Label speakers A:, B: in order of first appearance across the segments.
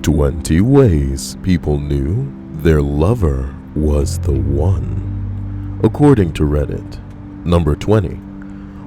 A: 20 ways people knew their lover was the one. According to Reddit. Number 20.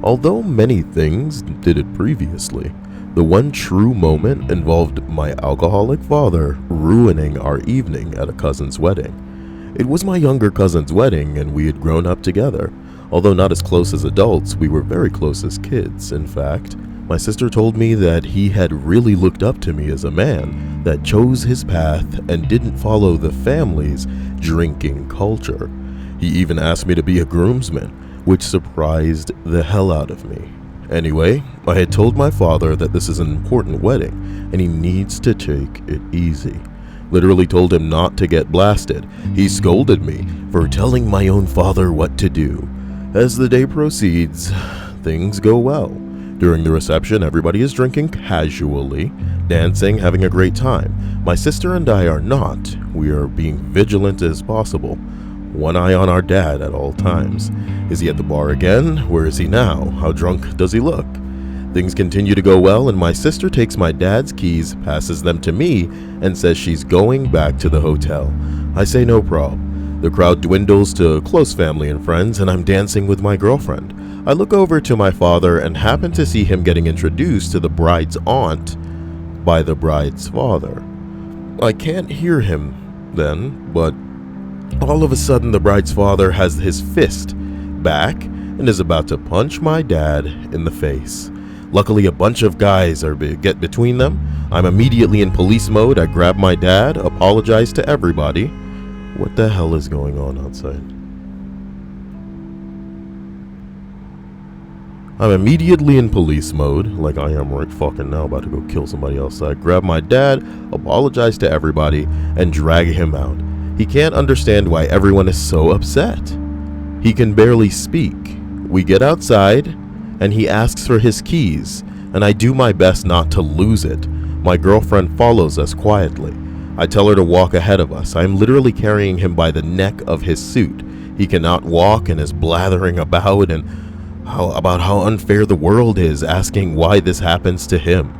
A: Although many things did it previously, the one true moment involved my alcoholic father ruining our evening at a cousin's wedding. It was my younger cousin's wedding and we had grown up together. Although not as close as adults, we were very close as kids. In fact, my sister told me that he had really looked up to me as a man that chose his path and didn't follow the family's drinking culture. He even asked me to be a groomsman, which surprised the hell out of me. Anyway, I had told my father that this is an important wedding and he needs to take it easy. Literally told him not to get blasted. He scolded me for telling my own father what to do. As the day proceeds, things go well. During the reception, everybody is drinking casually, dancing, having a great time. My sister and I are not. We are being vigilant as possible. One eye on our dad at all times. Is he at the bar again? Where is he now? How drunk does he look? Things continue to go well, and my sister takes my dad's keys, passes them to me, and says she's going back to the hotel. I say no prob. The crowd dwindles to close family and friends, and I'm dancing with my girlfriend. I look over to my father and happen to see him getting introduced to the bride's aunt by the bride's father. I can't hear him then, but all of a sudden the bride's father has his fist back and is about to punch my dad in the face. Luckily, a bunch of guys get between them. I'm immediately in police mode. I grab my dad, apologize to everybody. What the hell is going on outside? I'm immediately in police mode, like I am right fucking now, about to go kill somebody else. I grab my dad, apologize to everybody, and drag him out. He can't understand why everyone is so upset. He can barely speak. We get outside, and he asks for his keys, and I do my best not to lose it. My girlfriend follows us quietly. I tell her to walk ahead of us. I am literally carrying him by the neck of his suit. He cannot walk and is blathering about how unfair the world is, asking why this happens to him.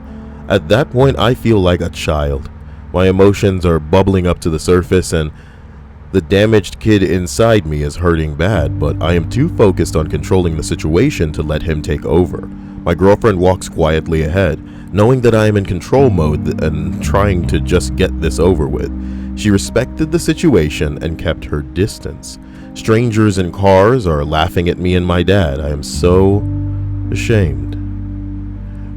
A: At that point, I feel like a child. My emotions are bubbling up to the surface and the damaged kid inside me is hurting bad, but I am too focused on controlling the situation to let him take over. My girlfriend walks quietly ahead, knowing that I am in control mode and trying to just get this over with. She respected the situation and kept her distance. Strangers in cars are laughing at me and my dad. I am so ashamed.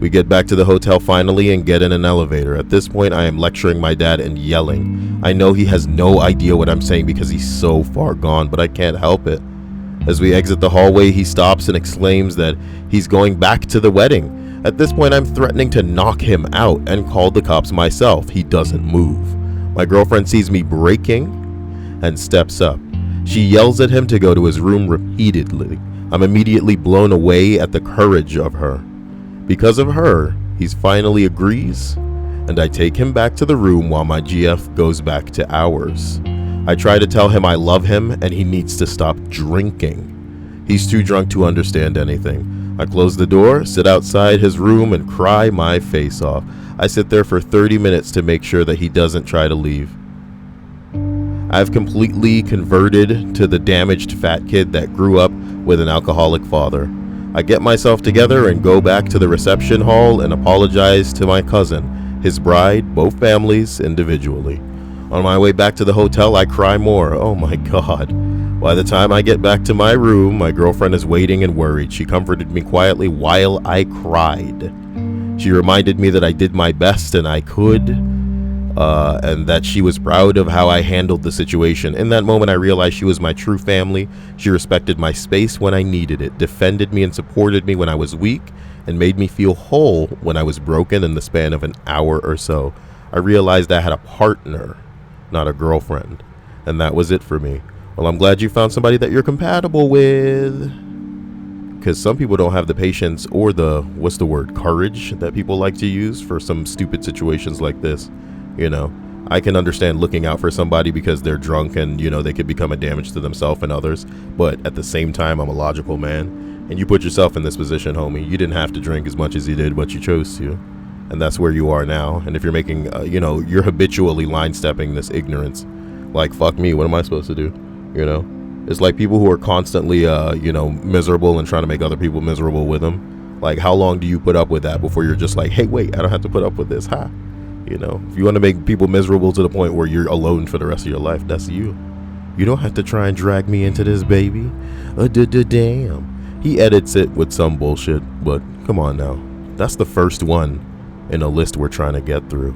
A: We get back to the hotel finally and get in an elevator. At this point, I am lecturing my dad and yelling. I know he has no idea what I'm saying because he's so far gone, but I can't help it. As we exit the hallway, he stops and exclaims that he's going back to the wedding. At this point, I'm threatening to knock him out and call the cops myself. He doesn't move. My girlfriend sees me breaking and steps up. She yells at him to go to his room repeatedly. I'm immediately blown away at the courage of her. Because of her, he finally agrees, and I take him back to the room while my GF goes back to ours. I try to tell him I love him and he needs to stop drinking. He's too drunk to understand anything. I close the door, sit outside his room, and cry my face off. I sit there for 30 minutes to make sure that he doesn't try to leave. I've completely converted to the damaged fat kid that grew up with an alcoholic father. I get myself together and go back to the reception hall and apologize to my cousin, his bride, both families individually. On my way back to the hotel, I cry more. Oh my God. By the time I get back to my room, my girlfriend is waiting and worried. She comforted me quietly while I cried. She reminded me that I did my best and I could, and that she was proud of how I handled the situation. In that moment, I realized she was my true family. She respected my space when I needed it, defended me and supported me when I was weak, and made me feel whole when I was broken in the span of an hour or so. I realized I had a partner, not a girlfriend, and that was it for me. Well, I'm glad you found somebody that you're compatible with, because some people don't have the patience or the, courage that people like to use for some stupid situations like this. You know, I can understand looking out for somebody because they're drunk and, you know, they could become a damage to themselves and others. But at the same time, I'm a logical man. And you put yourself in this position, homie. You didn't have to drink as much as you did, but you chose to. and that's where you are now. And if you're making, you're habitually line stepping this ignorance, like, fuck me, what am I supposed to do? It's like people who are constantly, miserable and trying to make other people miserable with them. Like, how long do you put up with that before you're just like, hey, wait, I don't have to put up with this, huh? If you want to make people miserable to the point where you're alone for the rest of your life, that's you. You don't have to try and drag me into this, baby. Damn. He edits it with some bullshit, but come on now. That's the first one in a list we're trying to get through.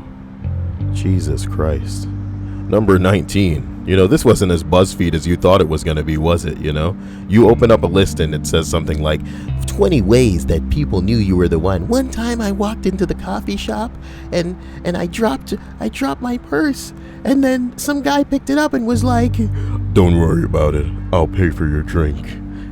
A: Jesus Christ. Number 19. This wasn't as BuzzFeed as you thought it was going to be, was it? You open up a list and it says something like 20 ways that people knew you were the one. One time I walked into the coffee shop and I dropped my purse, and then some guy picked it up and was like, "Don't worry about it. I'll pay for your drink."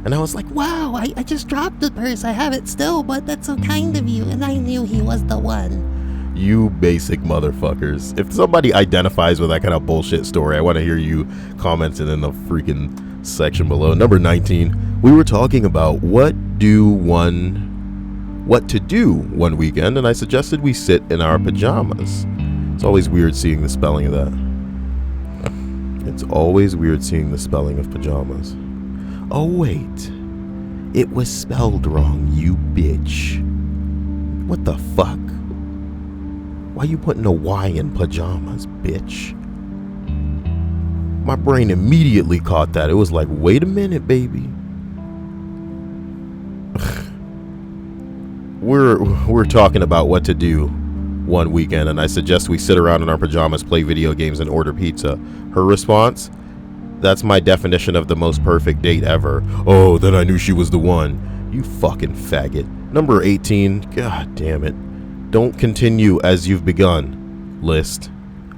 A: And I was like, wow, I just dropped the purse. I have it still, but that's so kind of you. And I knew he was the one. You basic motherfuckers. If somebody identifies with that kind of bullshit story, I want to hear you commenting in the freaking section below. Number 19, we were talking about what to do one weekend, and I suggested we sit in our pajamas. It's always weird seeing the spelling of that. It's always weird seeing the spelling of pajamas. Oh, wait. It was spelled wrong, you bitch. What the fuck? Why you putting a Y in pajamas, bitch? My brain immediately caught that. It was like, wait a minute, baby. We're talking about what to do one weekend, and I suggest we sit around in our pajamas, play video games, and order pizza. Her response: "That's my definition of the most perfect date ever." Oh, then I knew she was the one. You fucking faggot. Number 18. God damn it. Don't continue as you've begun. List.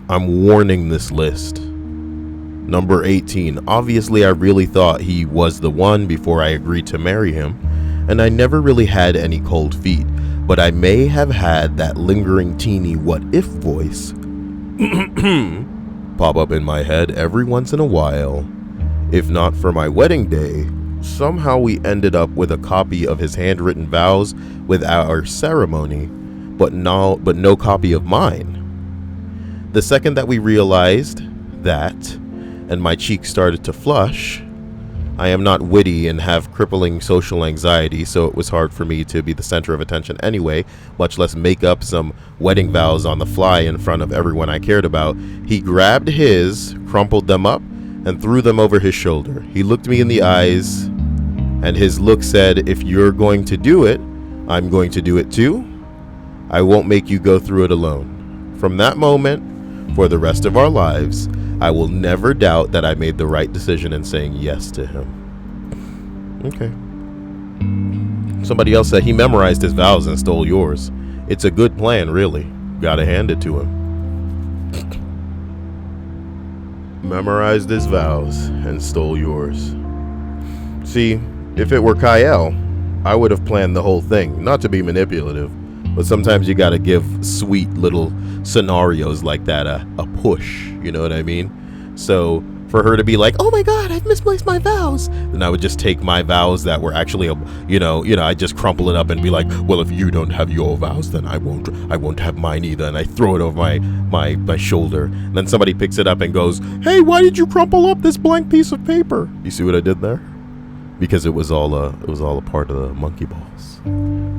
A: I'm warning this list. Number 18. Obviously, I really thought he was the one before I agreed to marry him, and I never really had any cold feet, but I may have had that lingering teeny what-if voice pop up in my head every once in a while. If not for my wedding day, somehow we ended up with a copy of his handwritten vows with our ceremony, but no copy of mine. The second that we realized that, and my cheeks started to flush, I am not witty and have crippling social anxiety, so it was hard for me to be the center of attention anyway, much less make up some wedding vows on the fly in front of everyone I cared about. He grabbed his, crumpled them up, and threw them over his shoulder. He looked me in the eyes, and his look said, "If you're going to do it, I'm going to do it too. I won't make you go through it alone." From that moment, for the rest of our lives, I will never doubt that I made the right decision in saying yes to him. Okay. Somebody else said he memorized his vows and stole yours. It's a good plan, really. Gotta hand it to him. Memorized his vows and stole yours. See, if it were Kyle, I would have planned the whole thing, not to be manipulative, but sometimes you gotta give sweet little scenarios like that a push, you know what I mean? So for her to be like, "Oh my God, I've misplaced my vows," then I would just take my vows that were actually, I just crumple it up and be like, "Well, if you don't have your vows, then I won't have mine either," and I throw it over my shoulder. And then somebody picks it up and goes, "Hey, why did you crumple up this blank piece of paper?" You see what I did there? Because it was all a part of the monkey balls.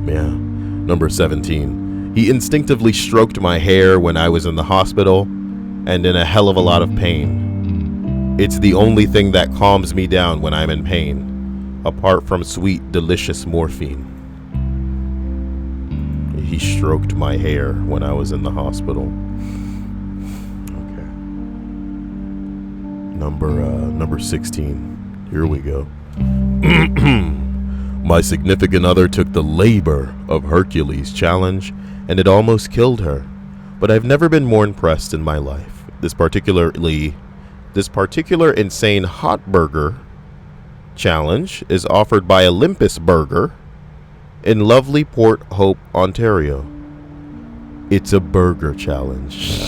A: Yeah. Number 17. He instinctively stroked my hair when I was in the hospital and in a hell of a lot of pain. It's the only thing that calms me down when I'm in pain, apart from sweet, delicious morphine. He stroked my hair when I was in the hospital. Okay. Number 16. Here we go. My significant other took the Labor of Hercules challenge, and it almost killed her. But I've never been more impressed in my life. This particular insane hot burger challenge is offered by Olympus Burger in lovely Port Hope, Ontario. It's a burger challenge.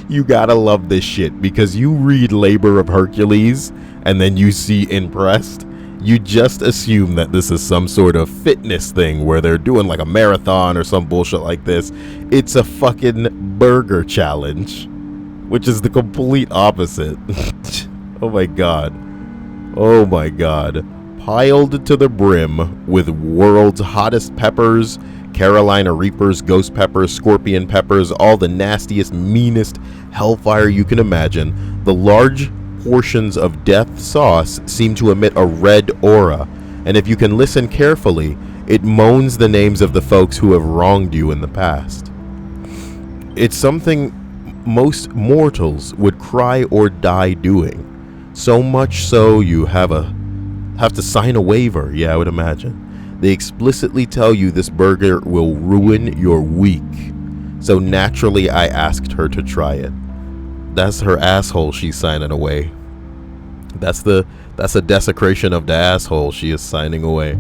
A: You gotta love this shit, because you read Labor of Hercules and then you see impressed. You just assume that this is some sort of fitness thing where they're doing like a marathon or some bullshit like this. It's a fucking burger challenge, which is the complete opposite. Oh my god. Oh my god. Piled to the brim with world's hottest peppers, Carolina Reapers, ghost peppers, scorpion peppers, all the nastiest, meanest hellfire you can imagine. The large portions of death sauce seem to emit a red aura, and if you can listen carefully, it moans the names of the folks who have wronged you in the past. It's something most mortals would cry or die doing. So much so you have to sign a waiver, yeah, I would imagine. They explicitly tell you this burger will ruin your week. So naturally I asked her to try it. That's her asshole she's signing away. That's a desecration of the asshole she is signing away.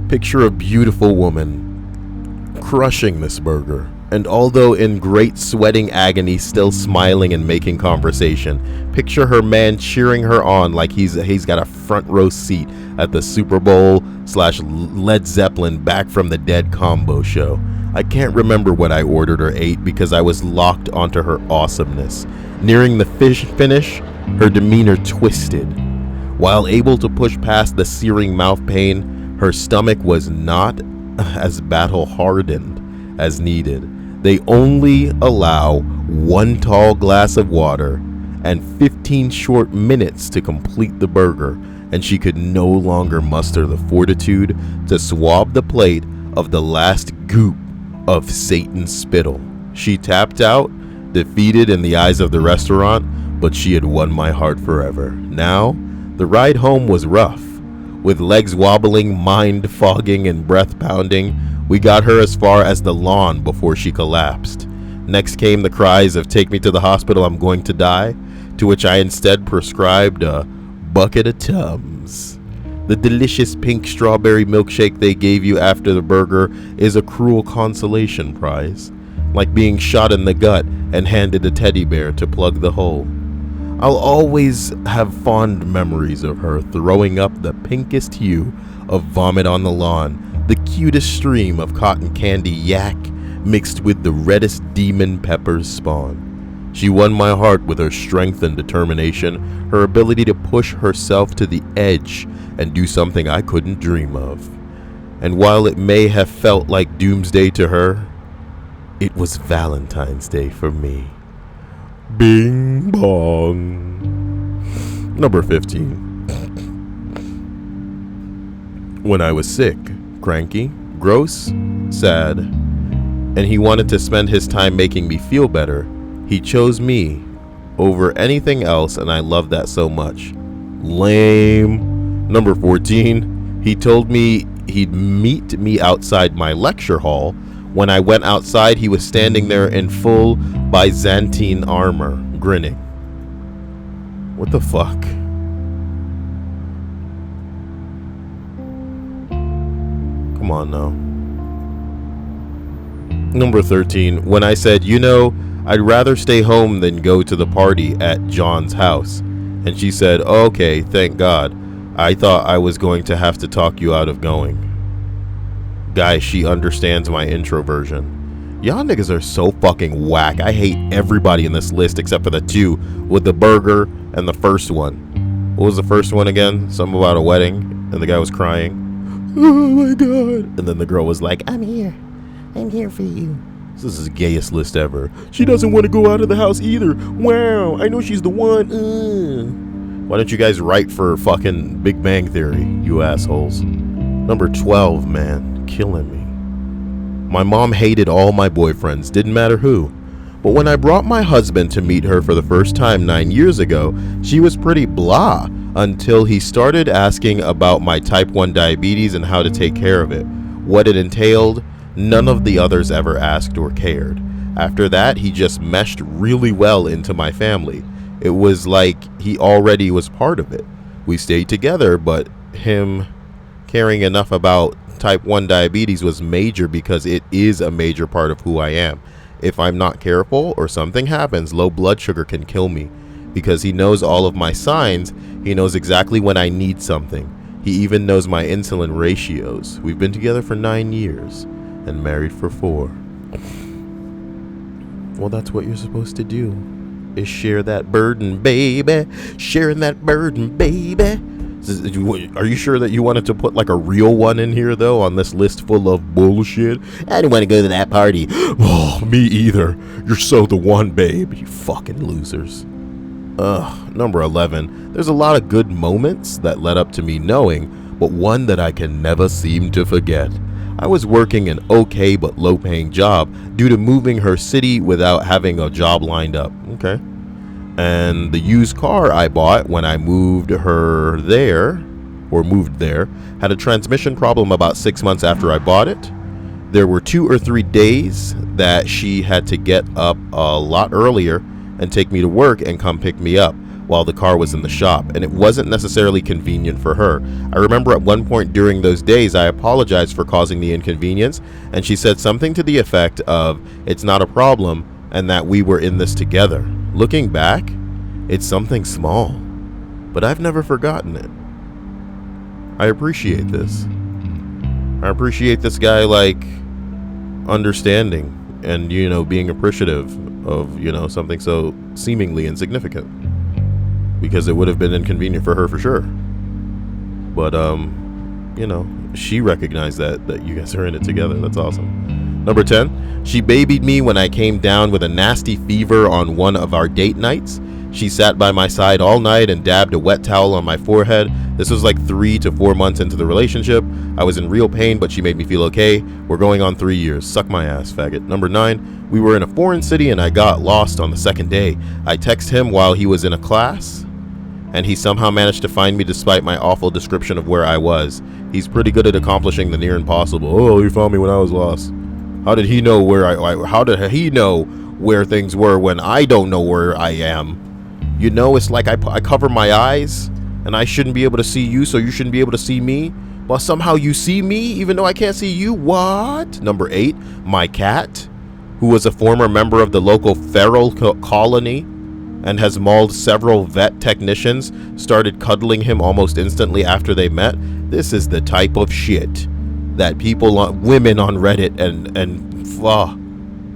A: Picture a beautiful woman crushing this burger, and although in great sweating agony, still smiling and making conversation. Picture her man cheering her on like he's got a front row seat at the Super Bowl / Led Zeppelin Back from the Dead combo show. I can't remember what I ordered or ate because I was locked onto her awesomeness. Nearing the finish, her demeanor twisted. While able to push past the searing mouth pain, her stomach was not as battle-hardened as needed. They only allow 1 tall glass of water and 15 short minutes to complete the burger, and she could no longer muster the fortitude to swab the plate of the last goop of Satan's spittle. She tapped out, defeated in the eyes of the restaurant, but she had won my heart forever. Now, the ride home was rough. With legs wobbling, mind fogging, and breath pounding, we got her as far as the lawn before she collapsed. Next came the cries of "Take me to the hospital, I'm going to die," to which I instead prescribed a bucket of Tums. The delicious pink strawberry milkshake they gave you after the burger is a cruel consolation prize, like being shot in the gut and handed a teddy bear to plug the hole. I'll always have fond memories of her throwing up the pinkest hue of vomit on the lawn, the cutest stream of cotton candy yak mixed with the reddest demon pepper's spawn. She won my heart with her strength and determination, her ability to push herself to the edge and do something I couldn't dream of. And while it may have felt like doomsday to her, it was Valentine's Day for me. Bing bong. Number 15. When I was sick, cranky, gross, sad, and he wanted to spend his time making me feel better, he chose me over anything else, and I love that so much. Lame. Number 14. He told me he'd meet me outside my lecture hall. When I went outside, he was standing there in full Byzantine armor, grinning. What the fuck? Come on now. Number 13. When I said, I'd rather stay home than go to the party at John's house. And she said, okay, thank God. I thought I was going to have to talk you out of going. Guys, she understands my introversion. Y'all niggas are so fucking whack. I hate everybody in this list except for the two with the burger and the first one. What was the first one again? Something about a wedding and the guy was crying. Oh my God. And then the girl was like, I'm here for you. This is the gayest list ever. She doesn't want to go out of the house either. Wow, I know she's the one. Why don't you guys write for fucking Big Bang Theory, you assholes? Number 12, man. Killing me. My mom hated all my boyfriends, didn't matter who. But when I brought my husband to meet her for the first time 9 years ago, she was pretty blah until he started asking about my type 1 diabetes and how to take care of it. What it entailed, none of the others ever asked or cared. After that, he just meshed really well into my family. It was like he already was part of it. We stayed together, but him caring enough about type 1 diabetes was major because it is a major part of who I am. If I'm not careful or something happens, low blood sugar can kill me. Because he knows all of my signs, he knows exactly when I need something. He even knows my insulin ratios. We've been together for 9 years and married for 4. Well, that's what you're supposed to do, is share that burden, baby. Sharing that burden, baby. Are you sure that you wanted to put like a real one in here, though, on this list full of bullshit? I didn't want to go to that party. Oh, me either. You're so the one, babe. You fucking losers. Number 11. There's a lot of good moments that led up to me knowing, but one that I can never seem to forget. I was working an okay but low-paying job due to moving her city without having a job lined up. Okay. And the used car I bought when I moved there, had a transmission problem about 6 months after I bought it. There were 2 or 3 days that she had to get up a lot earlier and take me to work and come pick me up while the car was in the shop, and it wasn't necessarily convenient for her. I remember at one point during those days I apologized for causing the inconvenience, and she said something to the effect of, "It's not a problem," and that we were in this together. Looking back, it's something small, but I've never forgotten it. I appreciate this. I appreciate this guy, like, understanding and, being appreciative of, something so seemingly insignificant. Because it would have been inconvenient for her for sure. But, she recognized that you guys are in it together. That's awesome. Number 10, she babied me when I came down with a nasty fever on one of our date nights. She sat by my side all night and dabbed a wet towel on my forehead. This was like 3 to 4 months into the relationship. I was in real pain, but she made me feel okay. We're going on 3 years. Suck my ass, faggot. Number 9, we were in a foreign city and I got lost on the second day. I texted him while he was in a class, and he somehow managed to find me despite my awful description of where I was. He's pretty good at accomplishing the near impossible. Oh, he found me when I was lost. How did he know how did he know where things were when I don't know where I am? It's like I cover my eyes and I shouldn't be able to see you, so you shouldn't be able to see me, but somehow you see me even though I can't see you. What? Number 8, my cat, who was a former member of the local feral colony and has mauled several vet technicians, started cuddling him almost instantly after they met. This is the type of shit that women on Reddit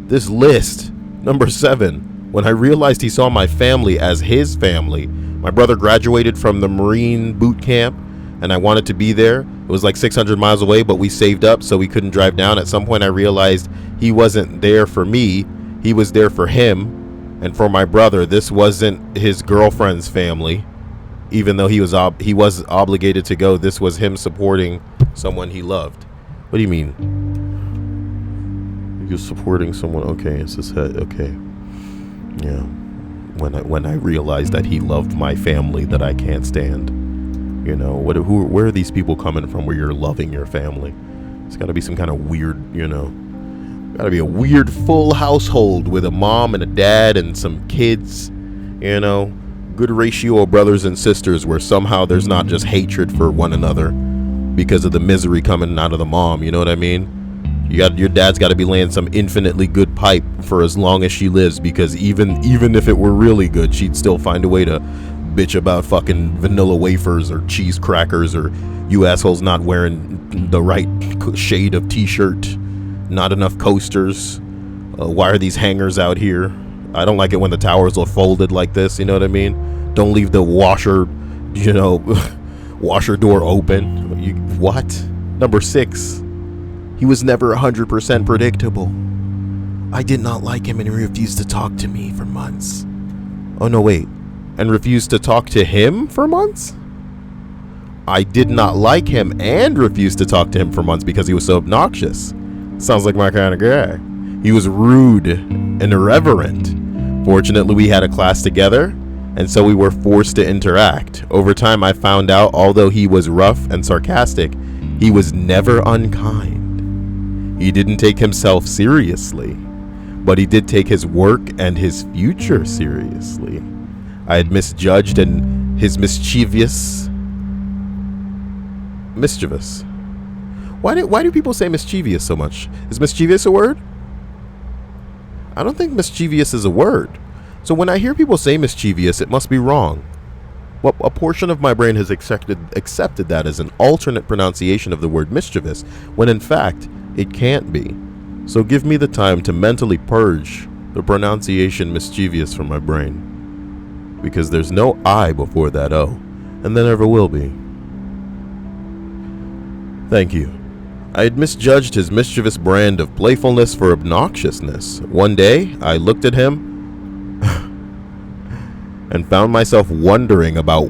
A: this list. Number 7, when I realized he saw my family as his family. My brother graduated from the Marine boot camp and I wanted to be there. It was like 600 miles away, but we saved up so we couldn't drive down. At some point I realized he wasn't there for me, he was there for him. And for my brother, this wasn't his girlfriend's family. Even though he was obligated to go, this was him supporting someone he loved. What do you mean? You're supporting someone? Okay, it's his head. Okay. Yeah. When I realized that he loved my family that I can't stand. Where are these people coming from where you're loving your family? It's got to be some kind of weird, got to be a weird full household with a mom and a dad and some kids, good ratio of brothers and sisters where somehow there's not just hatred for one another because of the misery coming out of the mom. You know what I mean? Your dad's got to be laying some infinitely good pipe for as long as she lives, because even if it were really good, she'd still find a way to bitch about fucking vanilla wafers or cheese crackers, or you assholes not wearing the right shade of t-shirt, not enough coasters, why are these hangers out here? I don't like it when the towels are folded like this, you know what I mean? Don't leave the washer door open. What? Number 6, he was never 100% predictable. I did not like him and he refused to talk to me for months. Oh no, wait. And refused to talk to him for months? I did not like him and refused to talk to him for months because he was so obnoxious. Sounds like my kind of guy. He was rude and irreverent. Fortunately, we had a class together, and so we were forced to interact. Over time, I found out, although he was rough and sarcastic, he was never unkind. He didn't take himself seriously, but he did take his work and his future seriously. I had misjudged and his mischievous. Why do people say mischievous so much? Is mischievous a word? I don't think mischievous is a word. So when I hear people say mischievous, it must be wrong. Well, a portion of my brain has accepted that as an alternate pronunciation of the word mischievous, when in fact, it can't be. So give me the time to mentally purge the pronunciation mischievous from my brain. Because there's no I before that O, and there never will be. Thank you. I had misjudged his mischievous brand of playfulness for obnoxiousness. One day, I looked at him and found myself wondering about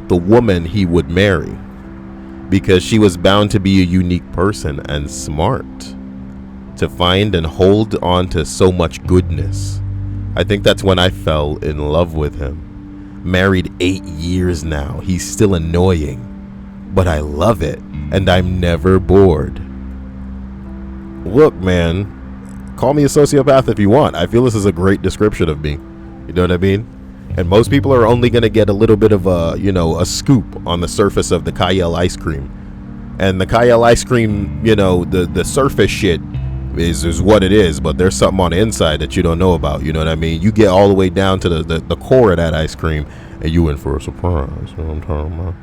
A: the woman he would marry, because she was bound to be a unique person and smart, to find and hold on to so much goodness. I think that's when I fell in love with him. Married 8 years now, he's still annoying, but I love it, and I'm never bored. Look, man, call me a sociopath if you want. I feel this is a great description of me. You know what I mean? And most people are only going to get a little bit of a scoop on the surface of the Kyle ice cream. And the Kyle ice cream, the surface shit is what it is, but there's something on the inside that you don't know about. You know what I mean? You get all the way down to the core of that ice cream, and you in for a surprise. You know what I'm talking about?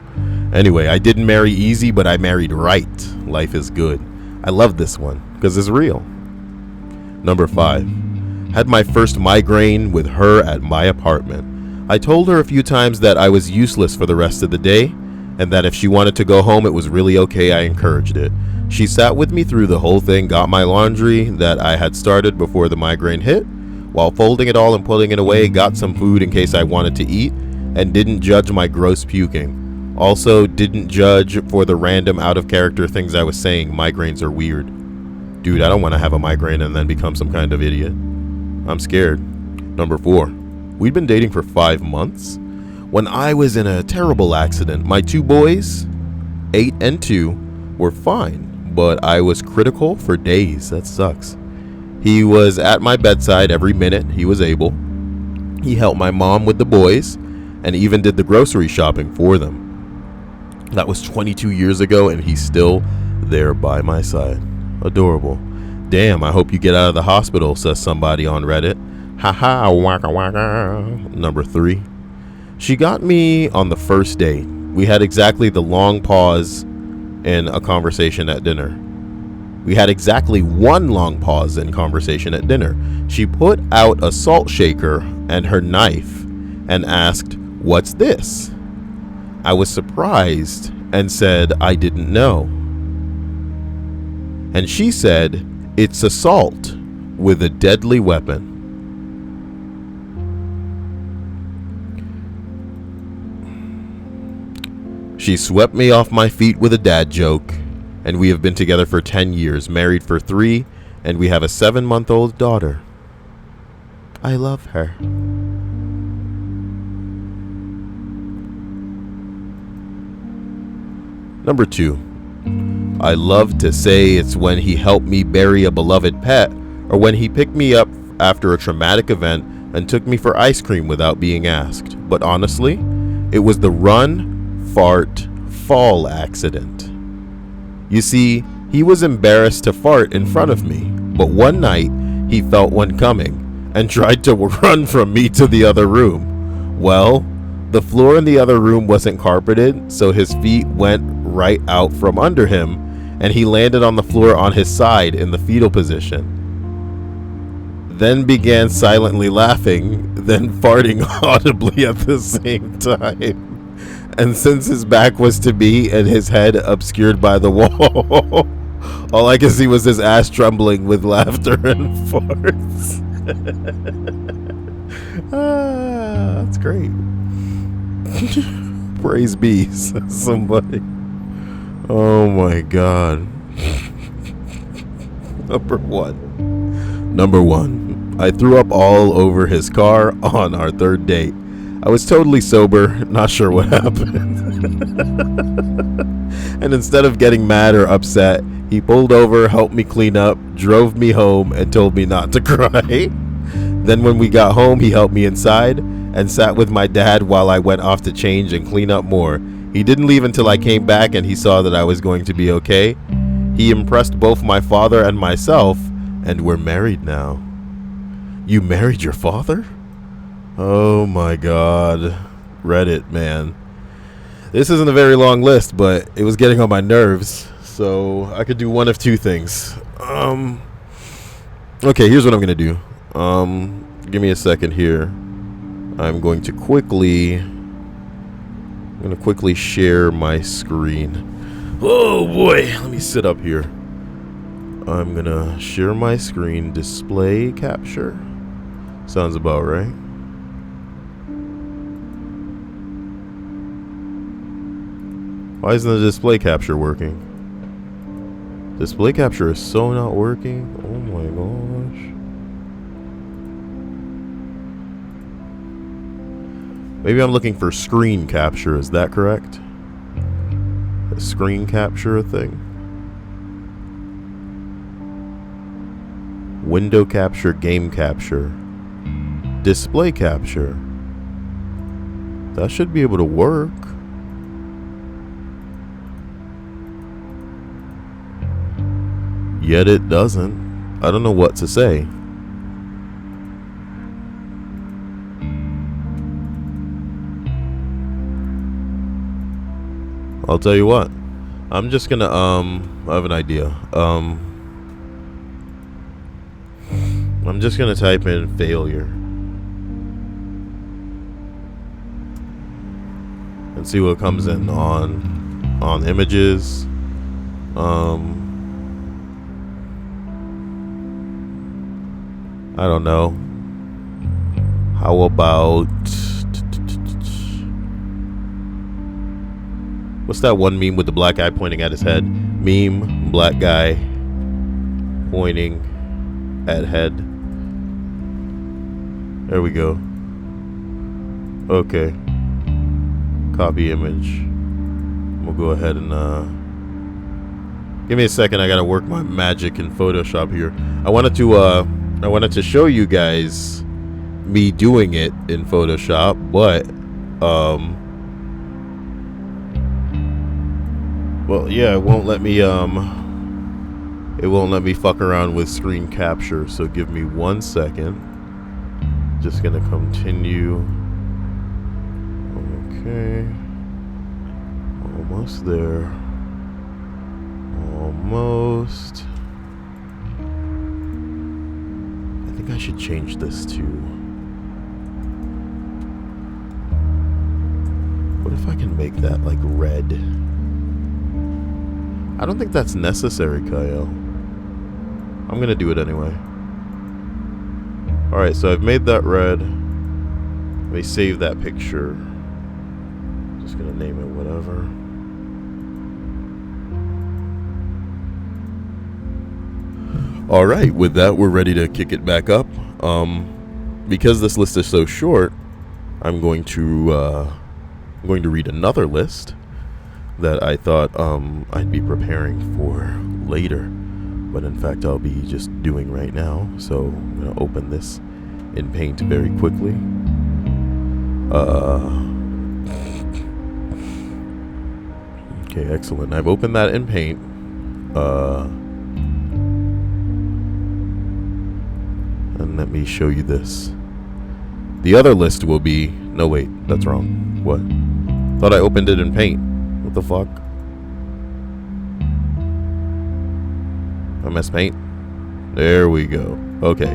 A: Anyway, I didn't marry easy, but I married right. Life is good. I love this one because it's real. Number 5. Had my first migraine with her at my apartment. I told her a few times that I was useless for the rest of the day, and that if she wanted to go home, it was really okay. I encouraged it. She sat with me through the whole thing, got my laundry that I had started before the migraine hit, while folding it all and putting it away, got some food in case I wanted to eat, and didn't judge my gross puking. Also, didn't judge for the random out-of-character things I was saying. Migraines are weird. Dude, I don't want to have a migraine and then become some kind of idiot. I'm scared. Number 4. We'd been dating for 5 months. When I was in a terrible accident, my 2 boys, 8 and 2, were fine, but I was critical for days. That sucks. He was at my bedside every minute he was able. He helped my mom with the boys and even did the grocery shopping for them. That was 22 years ago, and he's still there by my side. Adorable. Damn, I hope you get out of the hospital, says somebody on Reddit. Haha, waka waka. Number 3. She got me on the first date. We had exactly the long pause in a conversation at dinner. We had exactly one long pause in conversation at dinner. She put out a salt shaker and her knife and asked, "What's this?" I was surprised and said I didn't know. And she said, "It's assault with a deadly weapon." She swept me off my feet with a dad joke, and we have been together for 10 years, married for 3, and we have a 7-month-old daughter. I love her. Number 2. I love to say it's when he helped me bury a beloved pet, or when he picked me up after a traumatic event and took me for ice cream without being asked. But honestly, it was the run, fart, fall accident. You see, he was embarrassed to fart in front of me, but one night he felt one coming and tried to run from me to the other room. Well, the floor in the other room wasn't carpeted, so his feet went right out from under him, and he landed on the floor on his side in the fetal position. Then began silently laughing, then farting audibly at the same time. And since his back was to me and his head obscured by the wall, all I could see was his ass trembling with laughter and farts. That's great. Praise be, says somebody. Oh my God. Number one, I threw up all over his car on our 3rd date. I was totally sober, not sure what happened. And instead of getting mad or upset, he pulled over, helped me clean up, drove me home, and told me not to cry. Then when we got home, he helped me inside and sat with my dad while I went off to change and clean up more. He didn't leave until I came back and he saw that I was going to be okay. He impressed both my father and myself, and we're married now. You married your father? Oh my god. Reddit, man. This isn't a very long list, but it was getting on my nerves. So I could do one of two things. Okay, here's what I'm gonna do. Give me a second here. I'm going to quickly share my screen. Oh boy, let me sit up here. I'm gonna share my screen, display capture. Sounds about right. Why isn't the display capture working? Display capture is so not working. Oh my gosh. Maybe I'm looking for screen capture. Is that correct? Is screen capture a thing? Window capture, game capture, display capture. That should be able to work. Yet it doesn't. I don't know what to say. I'll tell you what. I'm just gonna I have an idea. I'm just gonna type in failure and see what comes in on images. I don't know. How about, what's that one meme with the black guy pointing at his head? Meme, black guy pointing at head. There we go. Okay. Copy image. We'll go ahead and give me a second. I gotta work my magic in Photoshop here. I wanted to show you guys me doing it in Photoshop, but well, yeah, it won't let me fuck around with screen capture. So give me 1 second. Just gonna continue. Okay, almost there. Almost. I think I should change this to, what if I can make that like red? I don't think that's necessary, Kyle. I'm gonna do it anyway. Alright, so I've made that red. Let me save that picture. Just gonna name it whatever. Alright, with that, we're ready to kick it back up. Because this list is so short, I'm going to read another list that I thought I'd be preparing for later, but in fact I'll be just doing right now. So I'm going to open this in Paint very quickly. Okay, excellent. I've opened that in Paint. And let me show you this. The other list will be, no wait, that's wrong. What? Thought I opened it in Paint. What the fuck? MS Paint. There we go. Okay.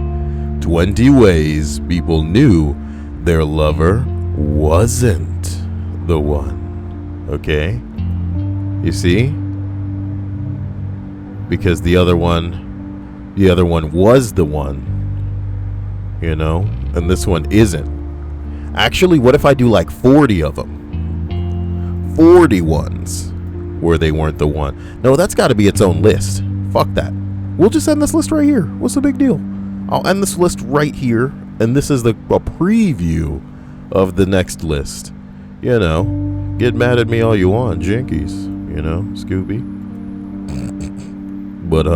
A: 20 ways people knew their lover wasn't the one. Okay? You see? Because the other one was the one. You know? And this one isn't. Actually, what if I do like 40 of them? 40 ones where they weren't the one. No, that's got to be its own list. Fuck that. We'll just end this list right here. What's the big deal? I'll end this list right here, and this is a preview of the next list. You know, get mad at me all you want, Jinkies. You know, Scooby. But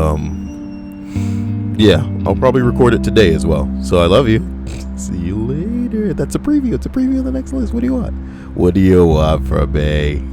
A: yeah, I'll probably record it today as well. So I love you. See you later. That's a preview. It's a preview of the next list. What do you want? What do you want from me?